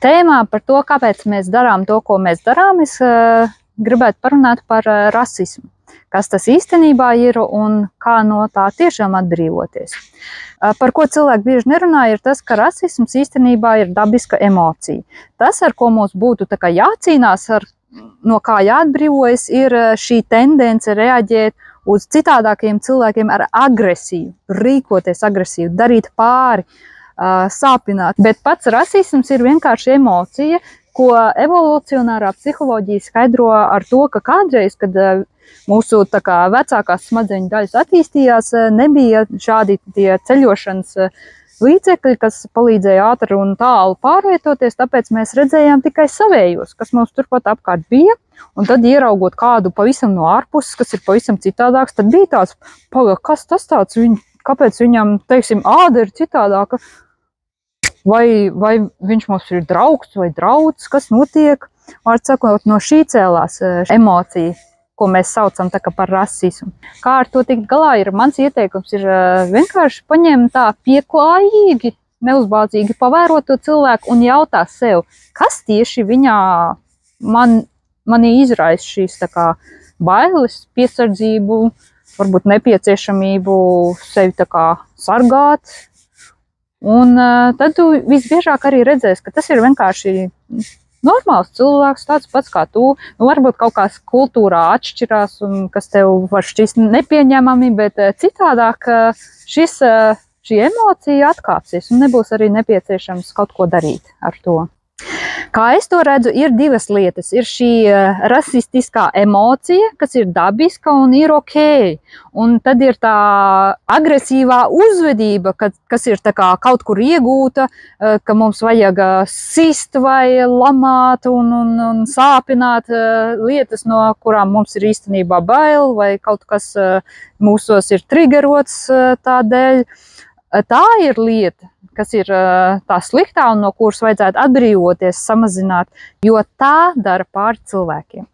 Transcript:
tēmā par to, kāpēc mēs darām to, ko mēs darām, es gribētu parunāt par rasismu. Kas tas īstenībā ir un kā no tā tiešām atbrīvoties. Par ko cilvēki bieži nerunā, ir tas, ka rasisms īstenībā ir dabiska emocija. Tas, ar ko mums būtu jācīnās, no kā jāatbrīvojas, ir šī tendence reaģēt uz citādākiem cilvēkiem ar agresiju, rīkoties agresīvi, darīt pāri, sāpināt. Bet pats rasisms ir vienkārši emocija, ko evolucionārā psiholoģija skaidro ar to, ka kādreiz, kad mūsu vecākās smadzeņu daļas attīstījās, nebija šādi tie ceļošanas līdzekļi, kas palīdzēja ātri un tālu pārvietoties, tāpēc mēs redzējām tikai savējos, kas mums turpat apkārt bija, un tad ieraugot kādu pavisam no ārpuses, kas ir pavisam citādāks, tad bija tāds, kas tas tāds, kāpēc viņam, teiksim, āda ir citādāka, vai viņš mums ir draugs vai drauds, kas notiek. Vārds sakot, no šī cēlās emocija, ko mēs saucam par rasismu. Kā ar to tikt galā, mans ieteikums ir vienkārši paņemt tā pieklājīgi, neuzbādzīgi pavērot to cilvēku un jautāt sev, kas tieši viņā manī izraisa šīs bailes, piesardzību, varbūt nepieciešamību sevi sargāt. Un tad tu visbiežāk arī redzēsi, ka tas ir vienkārši normāls cilvēks, tāds pats kā tu. Varbūt kaut kāds kultūrā atšķirās, un kas tev var šķist nepieņemami, bet citādāk šī emocija atkāpsies un nebūs arī nepieciešams kaut ko darīt ar to. Kā es to redzu, ir divas lietas. Ir šī rasistiskā emocija, kas ir dabiska un ir ok. Un tad ir tā agresīvā uzvedība, kas ir kaut kur iegūta, ka mums vajag sist vai lamāt un sāpināt lietas, no kurām mums ir īstenībā bail, vai kaut kas mūsos ir triggerots tādēļ. Tā ir lieta, kas ir tā sliktā un no kuras vajadzētu atbrīvoties, samazināt, jo tā dara pāri cilvēkiem.